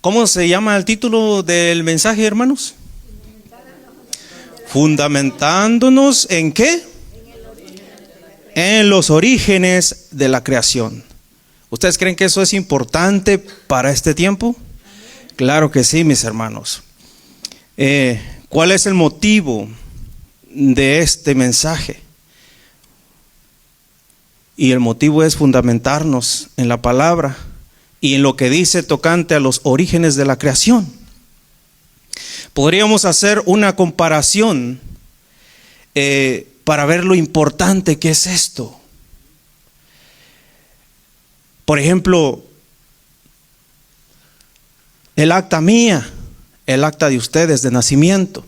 ¿Cómo se llama el título del mensaje, hermanos? Fundamentándonos ¿en qué? En los orígenes de la creación. ¿Ustedes creen que eso es importante para este tiempo? Claro que sí, mis hermanos. ¿Cuál es el motivo de este mensaje? Y el motivo es fundamentarnos en la palabra y en lo que dice tocante a los orígenes de la creación. Podríamos hacer una comparación para ver lo importante que es esto. Por ejemplo, el acta mía, el acta de ustedes de nacimiento.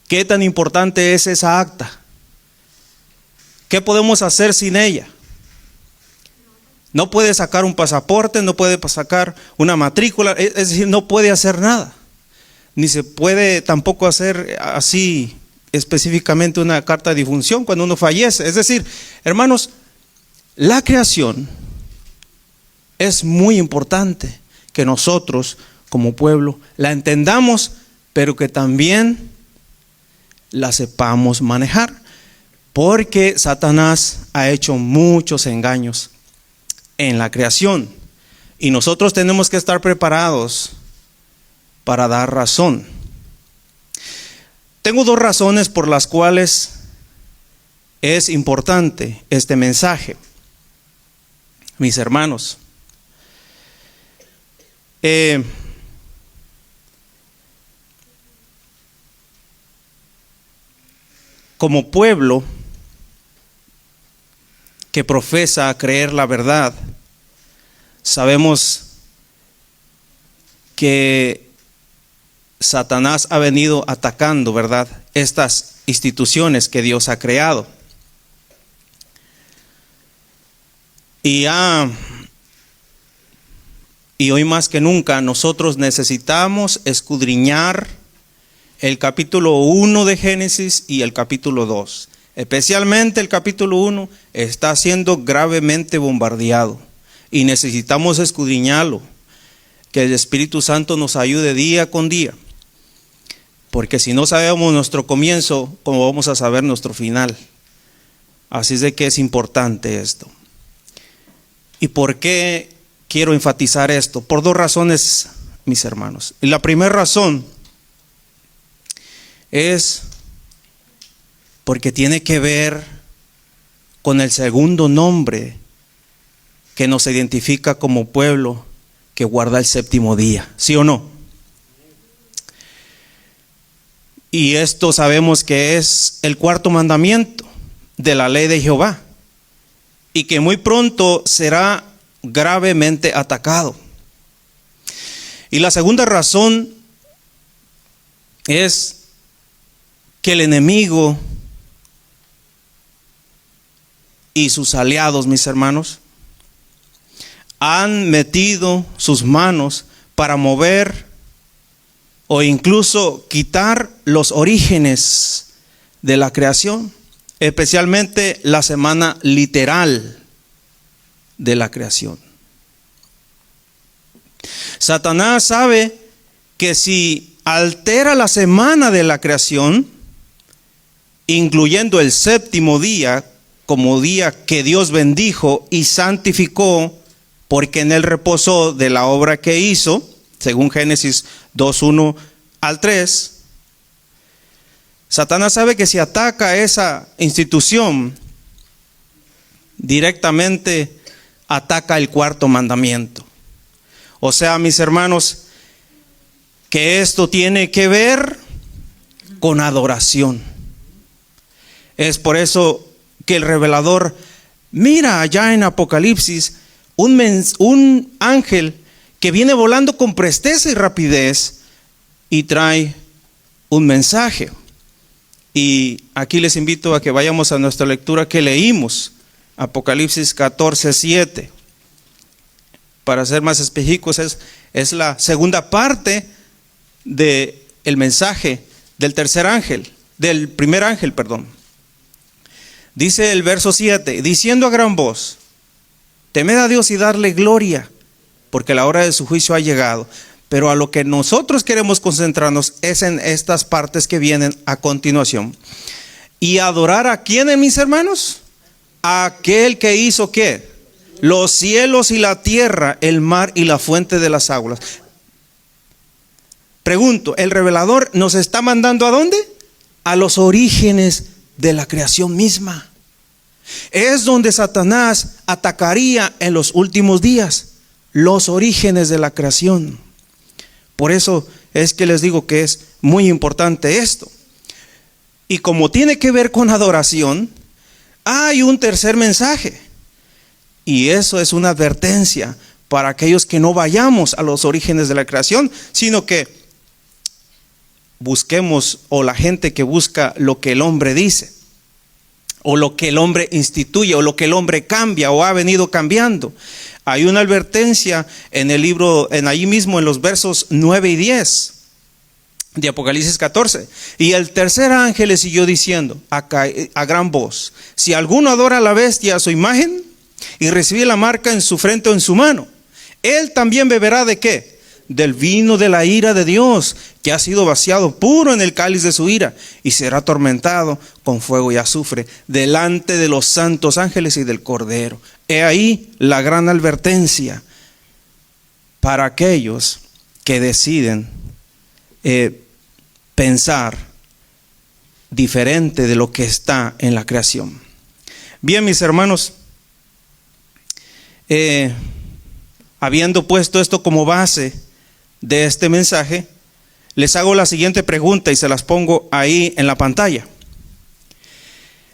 ¿Qué tan importante es esa acta? ¿Qué podemos hacer sin ella? No puede sacar un pasaporte, no puede sacar una matrícula, es decir, no puede hacer nada. Ni se puede tampoco hacer así específicamente una carta de difunción cuando uno fallece. Es decir, hermanos, la creación es muy importante que nosotros como pueblo la entendamos, pero que también la sepamos manejar, porque Satanás ha hecho muchos engaños en la creación y nosotros tenemos que estar preparados para dar razón. Tengo dos razones por las cuales es importante este mensaje, mis hermanos. Como pueblo que profesa creer la verdad, sabemos que Satanás ha venido atacando, ¿verdad?, estas instituciones que Dios ha creado. Y hoy más que nunca nosotros necesitamos escudriñar el capítulo 1 de Génesis y el capítulo 2. Especialmente el capítulo 1 está siendo gravemente bombardeado y necesitamos escudriñarlo. Que el Espíritu Santo nos ayude día con día. Porque si no sabemos nuestro comienzo, ¿cómo vamos a saber nuestro final? Así es de que es importante esto. ¿Y por qué quiero enfatizar esto? Por dos razones, mis hermanos. Y la primera razón es porque tiene que ver con el segundo nombre que nos identifica como pueblo que guarda el séptimo día, ¿sí o no? Y esto sabemos que es el cuarto mandamiento de la ley de Jehová y que muy pronto será gravemente atacado. Y la segunda razón es que el enemigo y sus aliados, mis hermanos, han metido sus manos para mover o incluso quitar los orígenes de la creación, especialmente la semana literal de la creación. Satanás sabe que si altera la semana de la creación, incluyendo el séptimo día como día que Dios bendijo y santificó, porque en él reposó de la obra que hizo, según Génesis 2:1 al 3. Satanás sabe que si ataca esa institución, directamente ataca el cuarto mandamiento. O sea, mis hermanos, que esto tiene que ver con adoración. Es por eso que el revelador mira allá en Apocalipsis un ángel que viene volando con presteza y rapidez y trae un mensaje. Y aquí les invito a que vayamos a nuestra lectura que leímos, Apocalipsis 14:7. Para ser más específicos, es la segunda parte del mensaje del tercer ángel, del primer ángel, perdón. Dice el verso 7, diciendo a gran voz, temed a Dios y darle gloria, porque la hora de su juicio ha llegado. Pero a lo que nosotros queremos concentrarnos es en estas partes que vienen a continuación. ¿Y adorar a quién, mis hermanos? A aquel que hizo ¿qué? Los cielos y la tierra, el mar y la fuente de las aguas. Pregunto, ¿el revelador nos está mandando a dónde? A los orígenes de la creación misma. Es donde Satanás atacaría en los últimos días, los orígenes de la creación. Por eso es que les digo que es muy importante esto. Y como tiene que ver con adoración, hay un tercer mensaje. Y eso es una advertencia para aquellos que no vayamos a los orígenes de la creación, sino que busquemos, o la gente que busca lo que el hombre dice, o lo que el hombre instituye, o lo que el hombre cambia, o ha venido cambiando. Hay una advertencia en el libro, ahí mismo en los versos 9 y 10 de Apocalipsis 14. Y el tercer ángel le siguió diciendo a gran voz: si alguno adora a la bestia, a su imagen, y recibe la marca en su frente o en su mano, él también beberá ¿de qué? Del vino de la ira de Dios, que ha sido vaciado puro en el cáliz de su ira, y será atormentado con fuego y azufre delante de los santos ángeles y del Cordero. He ahí la gran advertencia para aquellos que deciden pensar diferente de lo que está en la creación. Bien, mis hermanos, habiendo puesto esto como base de este mensaje, les hago la siguiente pregunta y se las pongo ahí en la pantalla.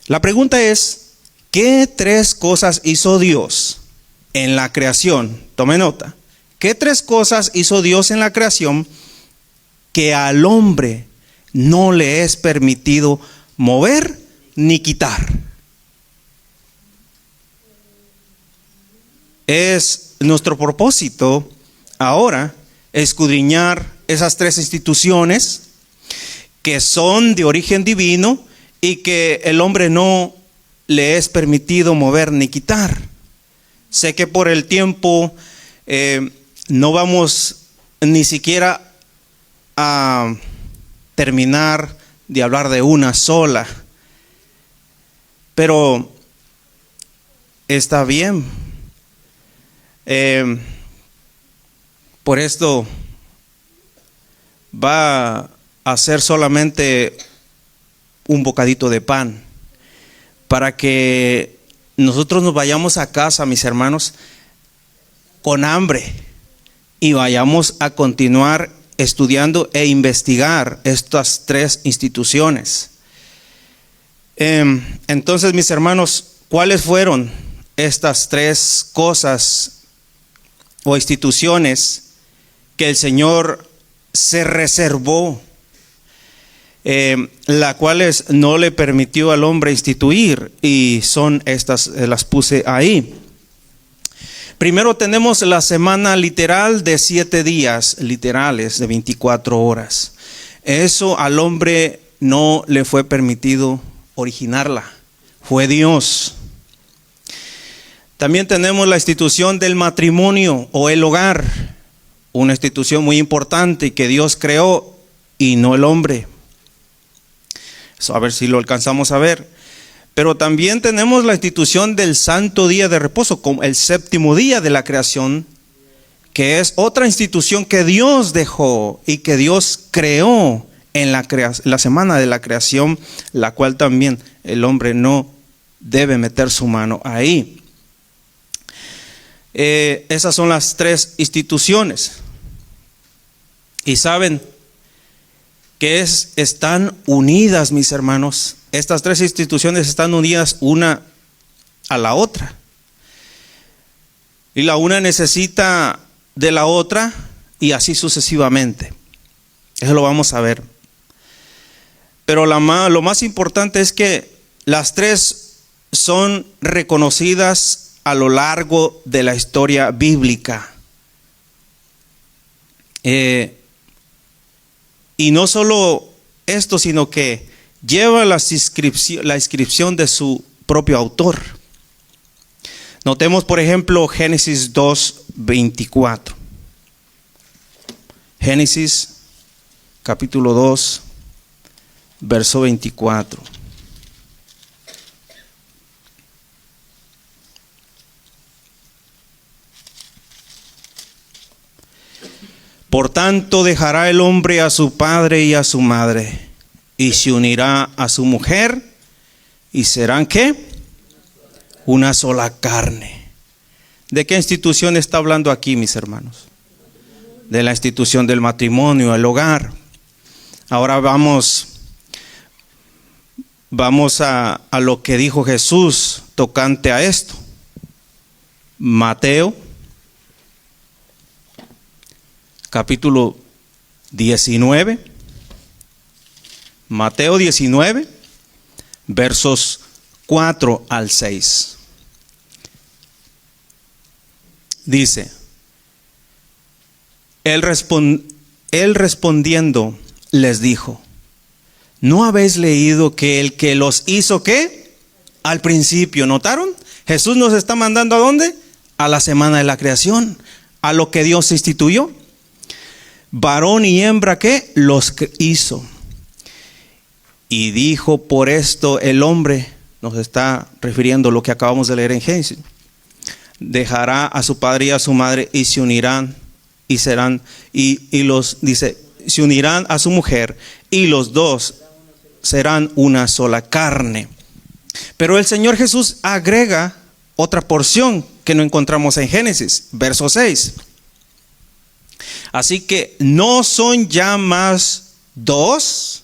La pregunta es: ¿qué tres cosas hizo Dios en la creación? Tome nota. ¿Qué tres cosas hizo Dios en la creación que al hombre no le es permitido mover ni quitar? Es nuestro propósito ahora escudriñar esas tres instituciones que son de origen divino y que el hombre no le es permitido mover ni quitar. Sé que por el tiempo no vamos ni siquiera a terminar de hablar de una sola, pero está bien. Por esto va a ser solamente un bocadito de pan, para que nosotros nos vayamos a casa, mis hermanos, con hambre y vayamos a continuar estudiando e investigar estas tres instituciones. Entonces, mis hermanos, ¿cuáles fueron estas tres cosas o instituciones que el Señor se reservó, las cuales no le permitió al hombre instituir? Y son estas, las puse ahí. Primero tenemos la semana literal de 7 días, literales de 24 horas. Eso al hombre no le fue permitido originarla, fue Dios. También tenemos la institución del matrimonio o el hogar, una institución muy importante que Dios creó y no el hombre. Eso, a ver si lo alcanzamos a ver. Pero también tenemos la institución del santo día de reposo, como el séptimo día de la creación, que es otra institución que Dios dejó y que Dios creó en la semana de la creación, la cual también el hombre no debe meter su mano ahí. Esas son las tres instituciones. Y saben que están unidas, mis hermanos. Estas tres instituciones están unidas una a la otra. Y la una necesita de la otra y así sucesivamente. Eso lo vamos a ver. Pero lo más importante es que las tres son reconocidas a lo largo de la historia bíblica. Y no solo esto, sino que lleva la inscripción de su propio autor. Notemos, por ejemplo, Génesis 2:24. Génesis capítulo 2, verso 24. Por tanto dejará el hombre a su padre y a su madre, y se unirá a su mujer, y serán ¿qué? Una sola carne. ¿De qué institución está hablando aquí, mis hermanos? De la institución del matrimonio, el hogar. Ahora vamos a lo que dijo Jesús tocante a esto. Mateo capítulo 19. Mateo 19, versos 4 al 6. Dice: Él respondiendo les dijo: ¿no habéis leído que el que los hizo qué? Al principio, ¿notaron? Jesús nos está mandando ¿a dónde? A la semana de la creación, a lo que Dios instituyó. Varón y hembra ¿qué? Los hizo. Y dijo: por esto el hombre, nos está refiriendo a lo que acabamos de leer en Génesis, dejará a su padre y a su madre y se unirán y serán, dice, se unirán a su mujer y los dos serán una sola carne. Pero el Señor Jesús agrega otra porción que no encontramos en Génesis, verso 6. Así que no son ya más dos,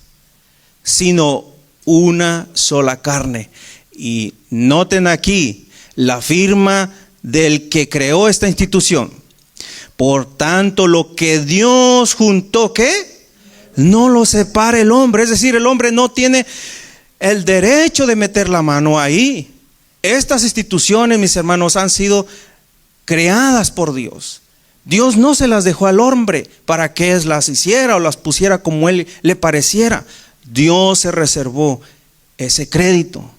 sino una sola carne. Y noten aquí la firma del que creó esta institución. Por tanto, lo que Dios juntó, ¿qué? No lo separa el hombre. Es decir, el hombre no tiene el derecho de meter la mano ahí. Estas instituciones, mis hermanos, han sido creadas por Dios. Dios no se las dejó al hombre para que él las hiciera o las pusiera como él le pareciera. Dios se reservó ese crédito.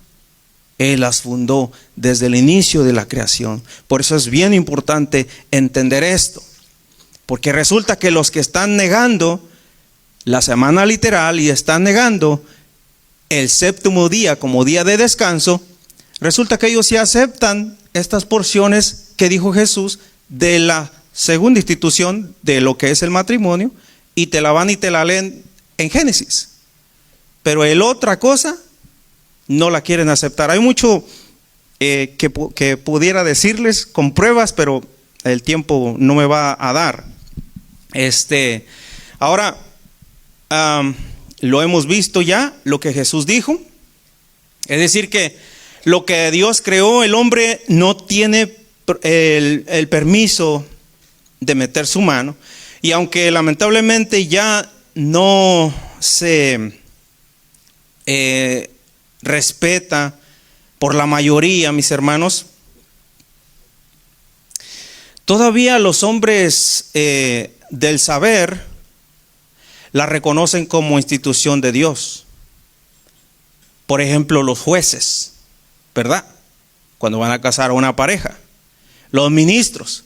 Él las fundó desde el inicio de la creación. Por eso es bien importante entender esto. Porque resulta que los que están negando la semana literal y están negando el séptimo día como día de descanso, resulta que ellos sí aceptan estas porciones que dijo Jesús de la segunda institución de lo que es el matrimonio, y te la van y te la leen en Génesis. Pero el otra cosa no la quieren aceptar. Hay mucho que pudiera decirles con pruebas, pero el tiempo no me va a dar. Ahora lo hemos visto ya, lo que Jesús dijo. Es decir que lo que Dios creó, el hombre no tiene el permiso de meter su mano. Y aunque lamentablemente ya no se respeta por la mayoría, mis hermanos, todavía los hombres del saber la reconocen como institución de Dios. Por ejemplo, los jueces, ¿verdad? Cuando van a casar a una pareja. Los ministros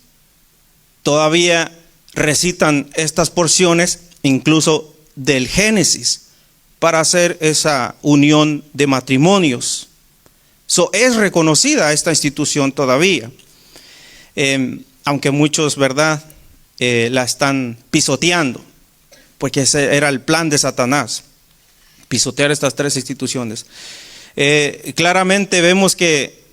todavía recitan estas porciones, incluso del Génesis, para hacer esa unión de matrimonios. Es reconocida esta institución todavía, aunque muchos, ¿verdad?, la están pisoteando, porque ese era el plan de Satanás, pisotear estas tres instituciones. Claramente vemos que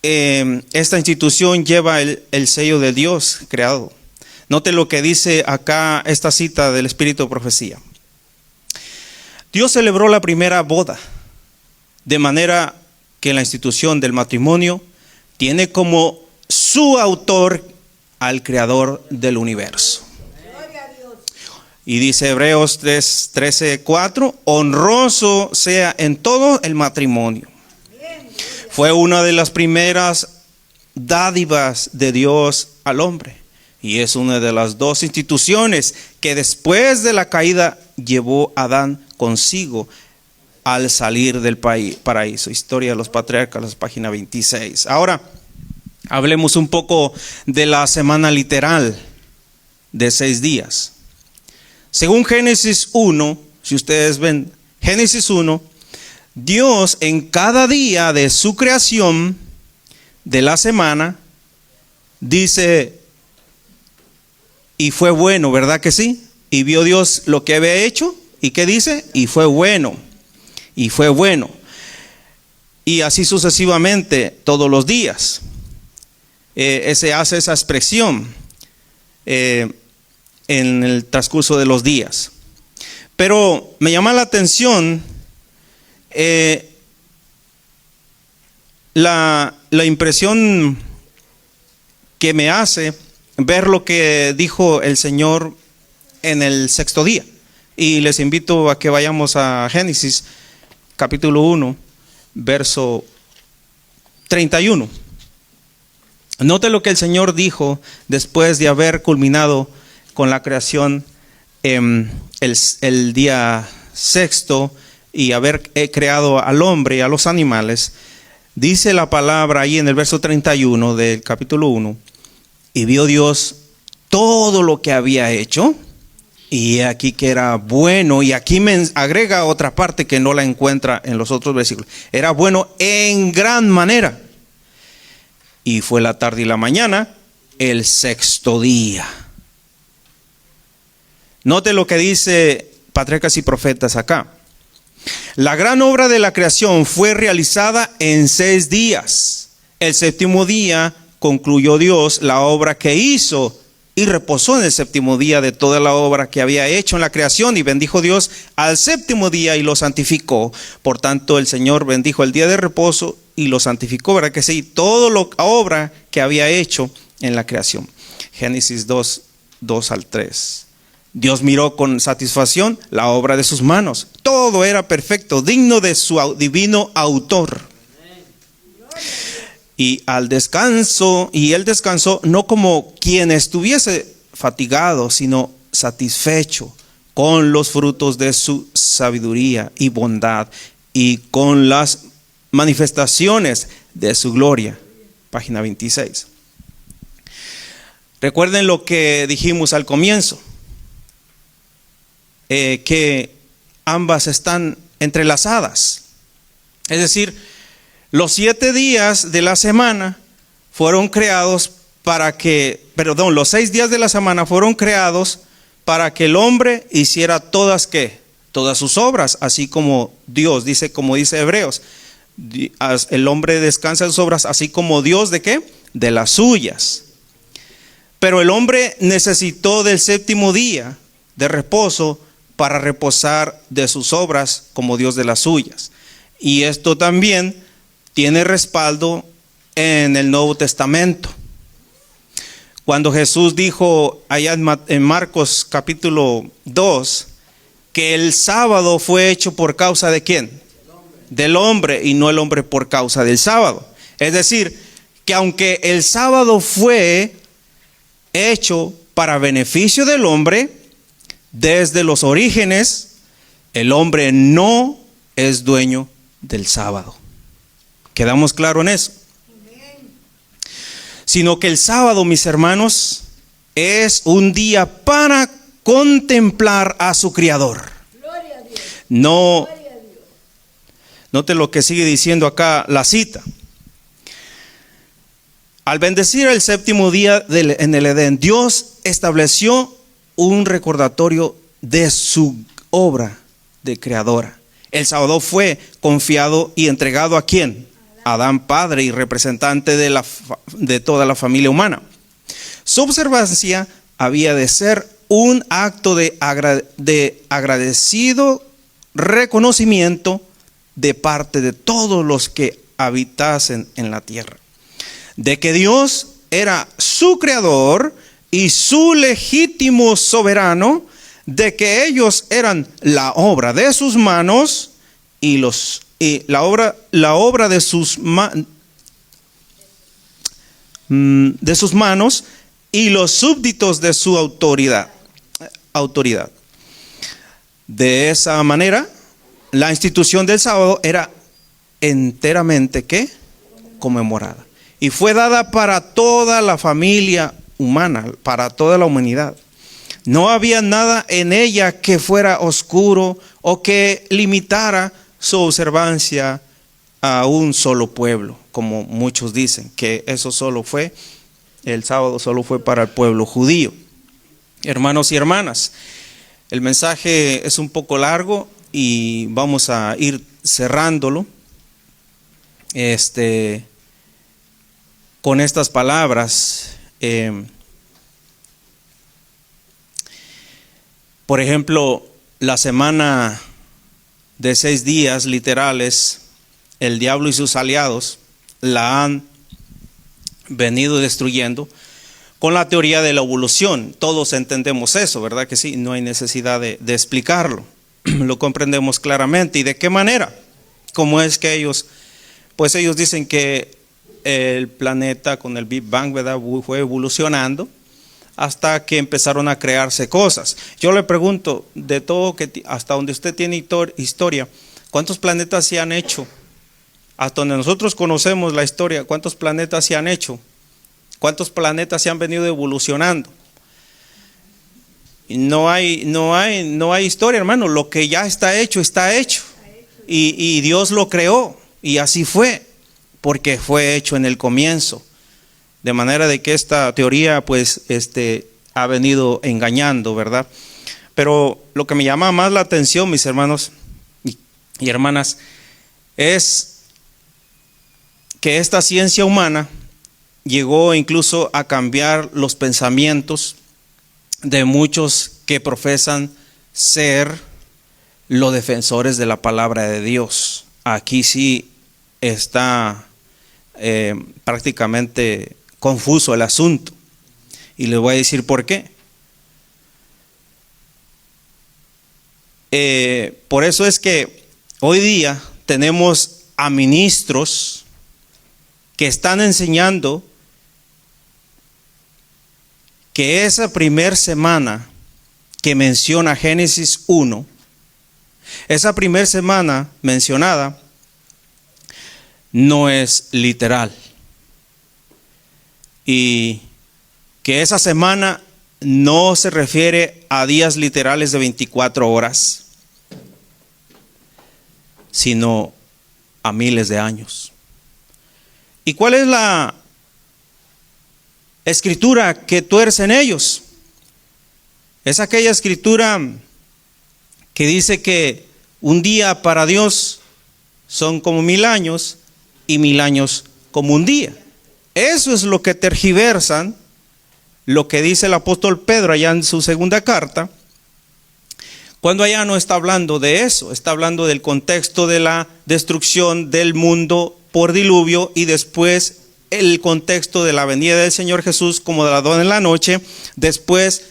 esta institución lleva el sello de Dios creado. Note lo que dice acá esta cita del Espíritu de Profecía. Dios celebró la primera boda, de manera que la institución del matrimonio tiene como su autor al Creador del universo. Y dice Hebreos 13:4, honroso sea en todo el matrimonio. Fue una de las primeras dádivas de Dios al hombre. Y es una de las dos instituciones que después de la caída llevó a Adán consigo al salir del paraíso. Historia de los Patriarcas, página 26. Ahora, hablemos un poco de la semana literal de 6 días. Según Génesis 1, si ustedes ven Génesis 1, Dios en cada día de su creación de la semana dice, y fue bueno, ¿verdad que sí? Y vio Dios lo que había hecho, ¿y qué dice? Y fue bueno, y fue bueno. Y así sucesivamente todos los días. Se hace esa expresión en el transcurso de los días. Pero me llama la atención la impresión que me hace ver lo que dijo el Señor en el sexto día. Y les invito a que vayamos a Génesis capítulo 1, verso 31. Note lo que el Señor dijo después de haber culminado con la creación el día sexto y haber creado al hombre y a los animales. Dice la palabra ahí en el verso 31 del capítulo 1, y vio Dios todo lo que había hecho, y aquí que era bueno, y aquí me agrega otra parte que no la encuentra en los otros versículos. Era bueno en gran manera. Y fue la tarde y la mañana, el sexto día. Note lo que dice Patriarcas y Profetas acá. La gran obra de la creación fue realizada en 6 días. El séptimo día concluyó Dios la obra que hizo y reposó en el séptimo día de toda la obra que había hecho en la creación, y bendijo Dios al séptimo día y lo santificó. Por tanto, el Señor bendijo el día de reposo y lo santificó, ¿verdad que sí? Toda la obra que había hecho en la creación. Génesis 2, 2 al 3. Dios miró con satisfacción la obra de sus manos. Todo era perfecto, digno de su divino autor. Y él descansó no como quien estuviese fatigado, sino satisfecho con los frutos de su sabiduría y bondad, y con las manifestaciones de su gloria. Página 26. Recuerden lo que dijimos al comienzo, que ambas están entrelazadas. Es decir, los 7 días de la semana fueron creados los 6 días de la semana fueron creados para que el hombre hiciera todas sus obras, así como Dios dice, como dice Hebreos, el hombre descansa en sus obras, así como Dios ¿de qué? De las suyas. Pero el hombre necesitó del séptimo día de reposo para reposar de sus obras como Dios de las suyas. Y esto también tiene respaldo en el Nuevo Testamento. Cuando Jesús dijo allá en Marcos capítulo 2, que el sábado fue hecho por causa de ¿quién? Del hombre, y no el hombre por causa del sábado. Es decir, que aunque el sábado fue hecho para beneficio del hombre, desde los orígenes, el hombre no es dueño del sábado. ¿Quedamos claros en eso? Sino que el sábado, mis hermanos, es un día para contemplar a su Creador. Gloria a Dios. No, Gloria a Dios. note lo que sigue diciendo acá la cita. Al bendecir el séptimo día en el Edén, Dios estableció un recordatorio de su obra de creadora. El sábado fue confiado y entregado ¿a quién? Adán, padre y representante de toda la familia humana. Su observancia había de ser un acto de agradecido reconocimiento de parte de todos los que habitasen en la tierra, de que Dios era su creador y su legítimo soberano, de que ellos eran la obra de sus manos y la obra de sus manos y los súbditos de su autoridad. De esa manera, la institución del sábado era enteramente ¿qué? Conmemorada. Y fue dada para toda la familia humana, para toda la humanidad. No había nada en ella que fuera oscuro o que limitara su observancia a un solo pueblo, como muchos dicen, que eso solo fue, el sábado solo fue para el pueblo judío. Hermanos y hermanas, el mensaje es un poco largo y vamos a ir cerrándolo con estas palabras. Por ejemplo, la semana de 6 días literales, el diablo y sus aliados la han venido destruyendo con la teoría de la evolución. Todos entendemos eso, ¿verdad que sí? No hay necesidad de explicarlo. Lo comprendemos claramente. ¿Y de qué manera? ¿Cómo es que ellos dicen que el planeta con el Big Bang, ¿verdad?, fue evolucionando hasta que empezaron a crearse cosas? Yo le pregunto, de todo, hasta donde usted tiene historia, ¿cuántos planetas se han hecho? Hasta donde nosotros conocemos la historia, ¿cuántos planetas se han hecho? ¿Cuántos planetas se han venido evolucionando? No hay historia, hermano. Lo que ya está hecho, está hecho. Y Dios lo creó. Y así fue, porque fue hecho en el comienzo. De manera de que esta teoría, pues, ha venido engañando, ¿verdad? Pero lo que me llama más la atención, mis hermanos y hermanas, es que esta ciencia humana llegó incluso a cambiar los pensamientos de muchos que profesan ser los defensores de la palabra de Dios. Aquí sí está prácticamente confuso el asunto, y les voy a decir por qué. Por eso es que hoy día tenemos a ministros que están enseñando que esa primer semana que menciona Génesis 1, esa primer semana mencionada no es literal, y que esa semana no se refiere a días literales de 24 horas, sino a miles de años. ¿Y cuál es la escritura que tuercen ellos? Es aquella escritura que dice que un día para Dios son como 1000 años y 1000 años como un día. Eso es lo que tergiversan, lo que dice el apóstol Pedro allá en su segunda carta, cuando allá no está hablando de eso, está hablando del contexto de la destrucción del mundo por diluvio, y después el contexto de la venida del Señor Jesús como de ladrón en la noche, después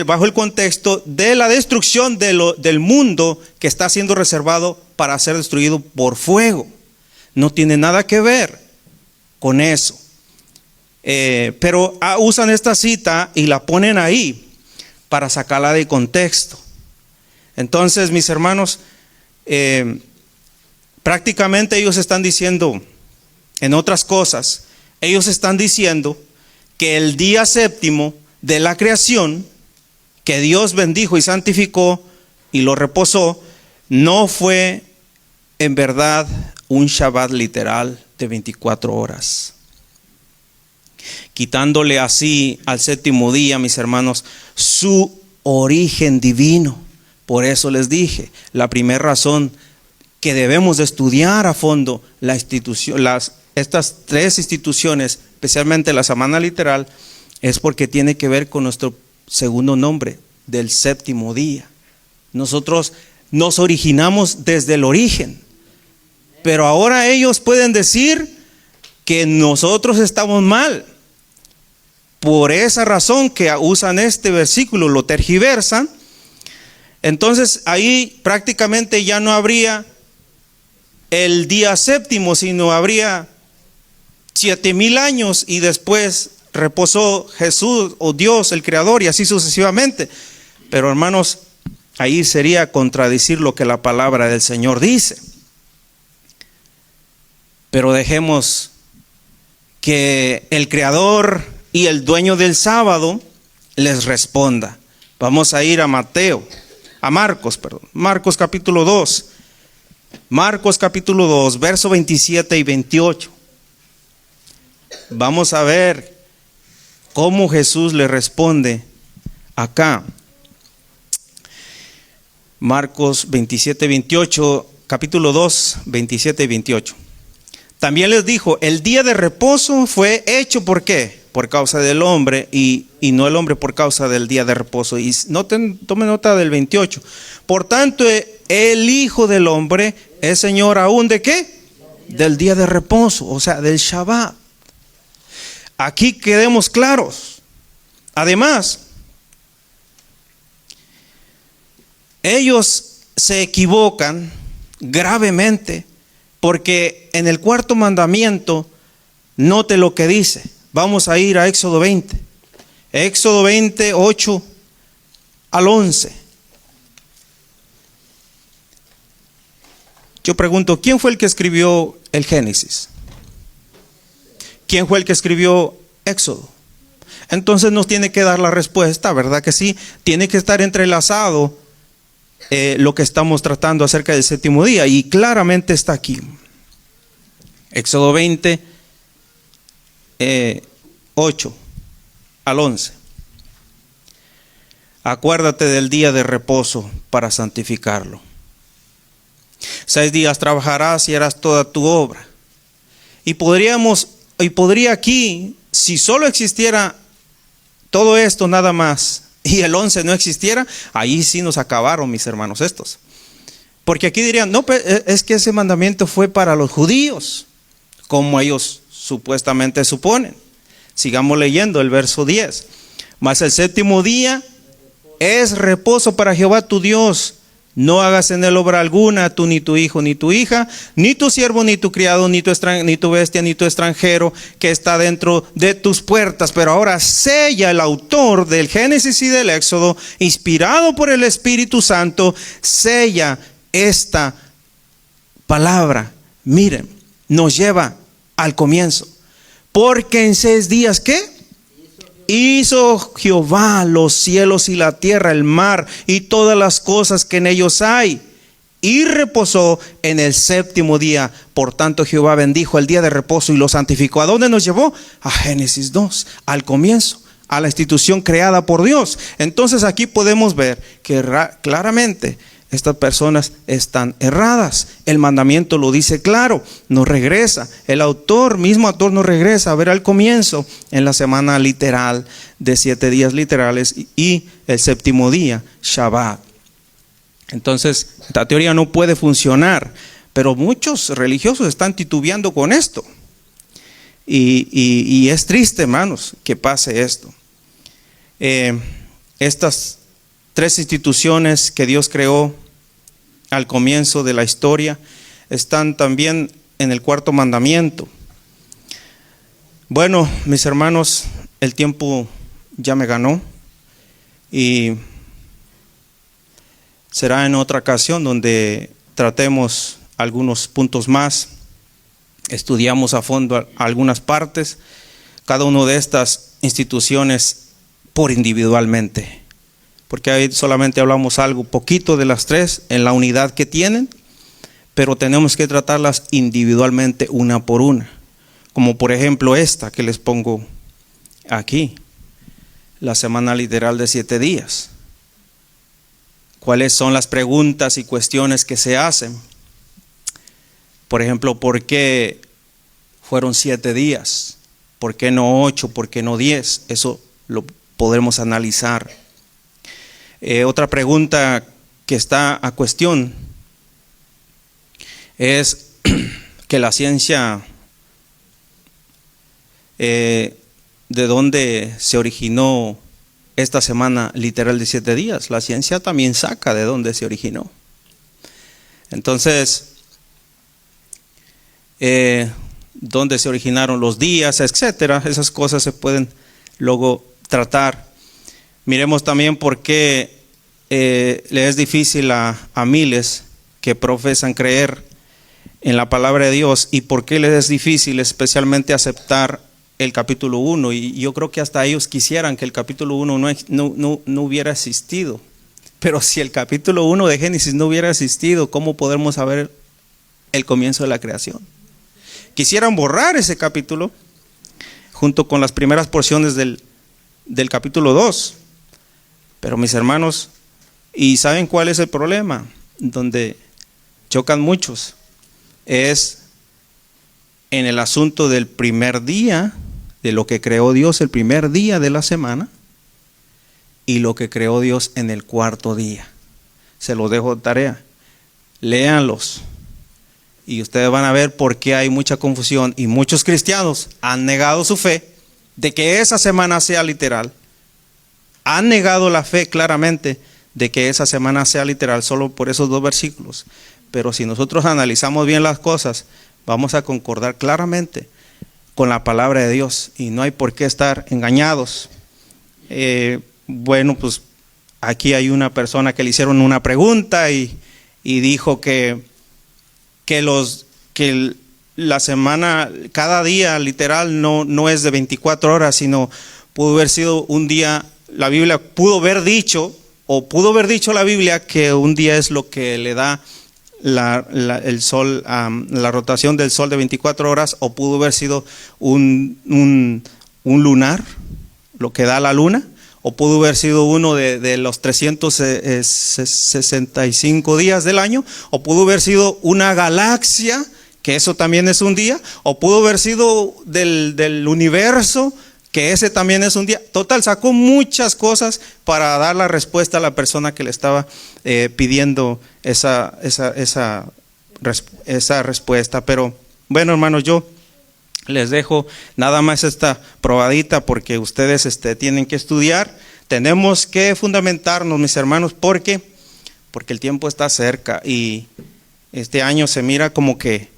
bajo el contexto de la destrucción del mundo que está siendo reservado para ser destruido por fuego. No tiene nada que ver con eso. Pero usan esta cita y la ponen ahí para sacarla de contexto. Entonces, mis hermanos, prácticamente ellos están diciendo, en otras cosas, ellos están diciendo que el día séptimo de la creación, que Dios bendijo y santificó y lo reposó, no fue en verdad un Shabbat literal de 24 horas. Quitándole así al séptimo día, mis hermanos, su origen divino. Por eso les dije, la primera razón que debemos de estudiar a fondo estas 3 instituciones, especialmente la semana literal, es porque tiene que ver con nuestro segundo nombre del séptimo día. Nosotros nos originamos desde el origen, pero ahora ellos pueden decir que nosotros estamos mal. Por esa razón que usan este versículo, lo tergiversan. Entonces ahí prácticamente ya no habría el día séptimo, sino habría 7000 años y después reposó Jesús o Dios el Creador, y así sucesivamente. Pero hermanos, ahí sería contradecir lo que la palabra del Señor dice. Pero dejemos que el Creador y el dueño del sábado les responda, Vamos a ir a Marcos capítulo 2. Marcos capítulo 2, verso 27 y 28. Vamos a ver cómo Jesús le responde acá. Marcos 27 y 28, capítulo 2, 27 y 28. También les dijo, el día de reposo fue hecho, ¿por qué? Por causa del hombre y no el hombre por causa del día de reposo. Y tomen nota del 28. Por tanto, el Hijo del Hombre es Señor aún ¿de qué? Del día de reposo, o sea, del Shabbat. Aquí quedemos claros. Además, ellos se equivocan gravemente porque en el cuarto mandamiento, note lo que dice. Vamos a ir a Éxodo 20. Éxodo 20, 8 al 11. Yo pregunto, ¿quién fue el que escribió el Génesis? ¿Quién fue el que escribió Éxodo? Entonces nos tiene que dar la respuesta, ¿verdad que sí? Tiene que estar entrelazado lo que estamos tratando acerca del séptimo día, y claramente está aquí. Éxodo 20, 8 al 11. Acuérdate del día de reposo para santificarlo. 6 días trabajarás y harás toda tu obra. Y podría aquí, si solo existiera todo esto nada más, y el 11 no existiera, ahí sí nos acabaron, mis hermanos, estos. Porque aquí dirían, no, es que ese mandamiento fue para los judíos, como ellos supuestamente suponen. Sigamos leyendo el verso 10. Mas el séptimo día es reposo para Jehová tu Dios. No hagas en él obra alguna, tú ni tu hijo ni tu hija, ni tu siervo ni tu criado, ni tu bestia ni tu extranjero que está dentro de tus puertas. Pero ahora sella el autor del Génesis y del Éxodo, inspirado por el Espíritu Santo, sella esta palabra. Miren, nos lleva al comienzo. Porque en 6 días, ¿qué? Hizo Jehová los cielos y la tierra, el mar y todas las cosas que en ellos hay, y reposó en el séptimo día. Por tanto Jehová bendijo el día de reposo y lo santificó. ¿A dónde nos llevó? A Génesis 2, al comienzo, a la institución creada por Dios. Entonces aquí podemos ver que claramente estas personas están erradas. El mandamiento lo dice claro, nos regresa. El mismo autor nos regresa a ver al comienzo, en la semana literal de 7 días literales y el séptimo día, Shabbat. Entonces, esta teoría no puede funcionar, pero muchos religiosos están titubeando con esto. Y es triste, hermanos, que pase esto. Estas 3 instituciones que Dios creó al comienzo de la historia están también en el cuarto mandamiento. Bueno, mis hermanos, el tiempo ya me ganó y será en otra ocasión donde tratemos algunos puntos más, estudiamos a fondo algunas partes, cada una de estas instituciones por individualmente. Porque ahí solamente hablamos algo poquito de las 3 en la unidad que tienen, pero tenemos que tratarlas individualmente una por una. Como por ejemplo esta que les pongo aquí, la semana literal de 7 días. ¿Cuáles son las preguntas y cuestiones que se hacen? Por ejemplo, ¿por qué fueron 7 días? ¿Por qué no 8? ¿Por qué no 10? Eso lo podremos analizar. Otra pregunta que está a cuestión es que la ciencia, ¿de dónde se originó esta semana literal de 7 días? La ciencia también saca de dónde se originó. Entonces, dónde se originaron los días, etcétera, esas cosas se pueden luego tratar. Miremos también por qué le es difícil a miles que profesan creer en la palabra de Dios y por qué les es difícil especialmente aceptar el capítulo 1, y yo creo que hasta ellos quisieran que el capítulo 1 no hubiera existido. Pero si el capítulo 1 de Génesis no hubiera existido, ¿cómo podemos saber el comienzo de la creación? Quisieran borrar ese capítulo junto con las primeras porciones del capítulo 2. Pero mis hermanos, ¿y saben cuál es el problema? Donde chocan muchos, es en el asunto del primer día, de lo que creó Dios el primer día de la semana, y lo que creó Dios en el cuarto día. Se los dejo de tarea, léanlos, y ustedes van a ver por qué hay mucha confusión, y muchos cristianos han negado su fe de que esa semana sea literal. Han negado la fe claramente de que esa semana sea literal solo por esos 2 versículos. Pero si nosotros analizamos bien las cosas, vamos a concordar claramente con la palabra de Dios y no hay por qué estar engañados. Bueno, pues aquí hay una persona que le hicieron una pregunta y dijo que la semana, cada día literal no es de 24 horas, sino pudo haber sido un día. La Biblia pudo haber dicho la Biblia que un día es lo que le da el sol, la rotación del sol de 24 horas, o pudo haber sido un lunar, lo que da la luna, o pudo haber sido uno de los 365 días del año, o pudo haber sido una galaxia, que eso también es un día, o pudo haber sido del universo, que ese también es un día. Total, sacó muchas cosas para dar la respuesta a la persona que le estaba pidiendo esa respuesta. Pero bueno, hermanos, yo les dejo nada más esta probadita porque ustedes tienen que estudiar. Tenemos que fundamentarnos, mis hermanos, porque el tiempo está cerca y este año se mira como que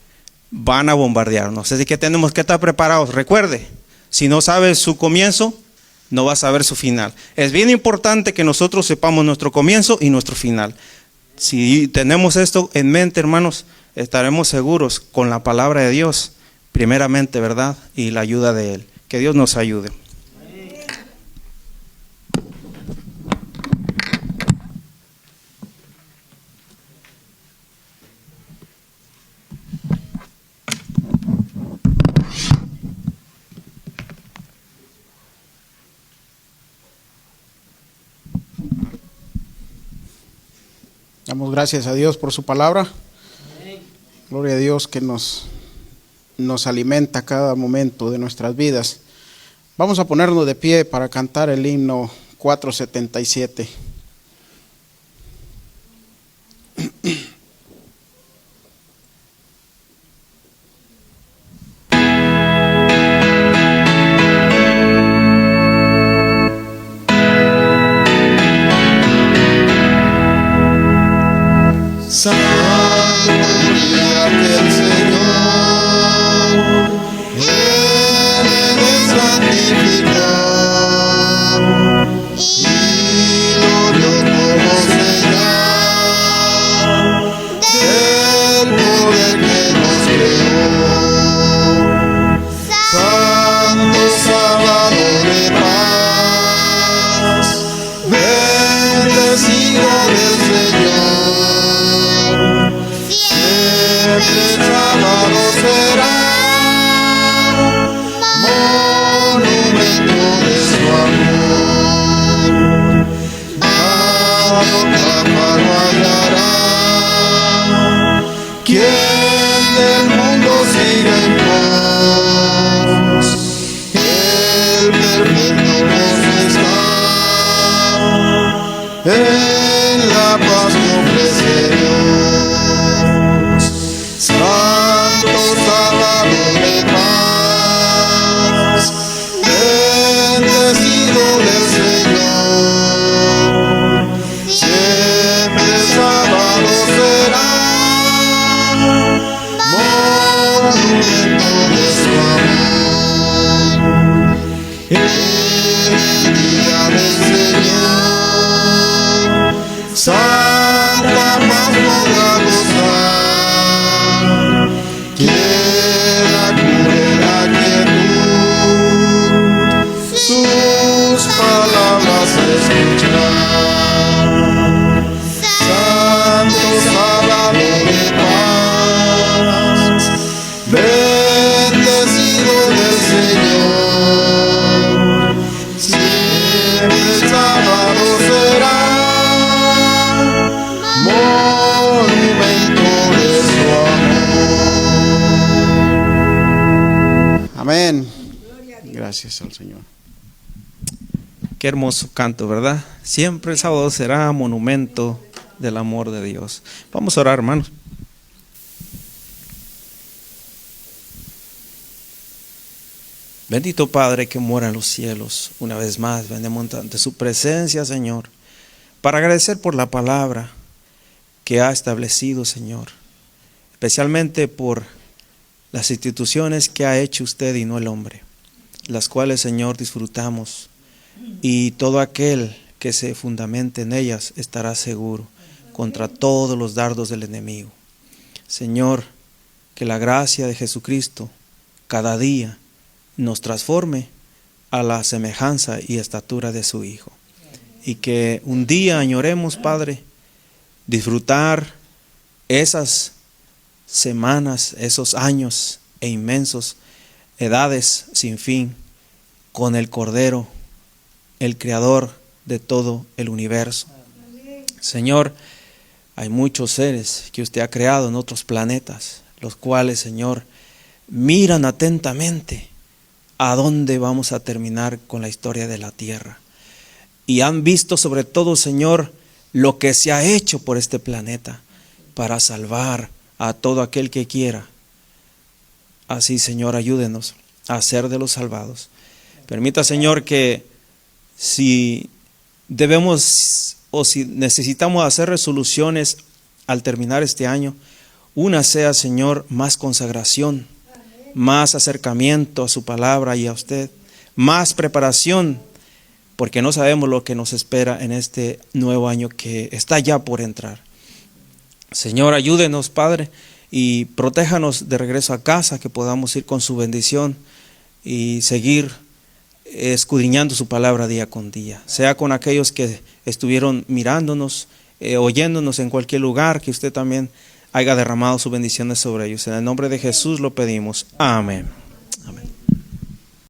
van a bombardearnos. Así que tenemos que estar preparados. Recuerde, si no sabes su comienzo, no vas a ver su final. Es bien importante que nosotros sepamos nuestro comienzo y nuestro final. Si tenemos esto en mente, hermanos, estaremos seguros con la palabra de Dios, primeramente, ¿verdad? Y la ayuda de Él. Que Dios nos ayude. Damos gracias a Dios por su palabra. Gloria a Dios que nos alimenta cada momento de nuestras vidas. Vamos a ponernos de pie para cantar el himno 477. Santo día del Señor, Él es santificado y lo dio como señal del poder que nos creó. Santo Salvador de paz, bendecido del Señor. Siempre sábado será monumento de su amor. Bajo pájaro hallará quien del mundo siga en pos. El perfecto gozo está en la paz que ofrece Dios. Santo Salvador de paz, bendecido del Señor. Siempre sábado será monumento de su amor. El día del Señor, santa paz podrá gozar. Quiera cure la quietud gracias al Señor. Qué hermoso canto, ¿verdad? Siempre el sábado será monumento del amor de Dios. Vamos a orar, hermanos. Bendito Padre que mora en los cielos, una vez más venimos ante su presencia, Señor, para agradecer por la palabra que ha establecido, Señor, especialmente por las instituciones que ha hecho usted y no el hombre, las cuales, Señor, disfrutamos, y todo aquel que se fundamente en ellas estará seguro contra todos los dardos del enemigo. Señor, que la gracia de Jesucristo cada día nos transforme a la semejanza y estatura de su Hijo. Y que un día añoremos, Padre, disfrutar esas semanas, esos años e inmensos edades sin fin con el Cordero, el Creador de todo el universo. Señor, hay muchos seres que usted ha creado en otros planetas, los cuales, Señor, miran atentamente a dónde vamos a terminar con la historia de la tierra. Y han visto sobre todo, Señor, lo que se ha hecho por este planeta para salvar a todo aquel que quiera. Así, Señor, ayúdenos a ser de los salvados. Permita, Señor, que si debemos o si necesitamos hacer resoluciones al terminar este año, una sea, Señor, más consagración, más acercamiento a su palabra y a usted, más preparación, porque no sabemos lo que nos espera en este nuevo año que está ya por entrar. Señor, ayúdenos, Padre, y protéjanos de regreso a casa, que podamos ir con su bendición y seguir escudriñando su palabra día con día, sea con aquellos que estuvieron mirándonos, oyéndonos en cualquier lugar, que usted también haya derramado sus bendiciones sobre ellos. En el nombre de Jesús lo pedimos. Amén. Amén.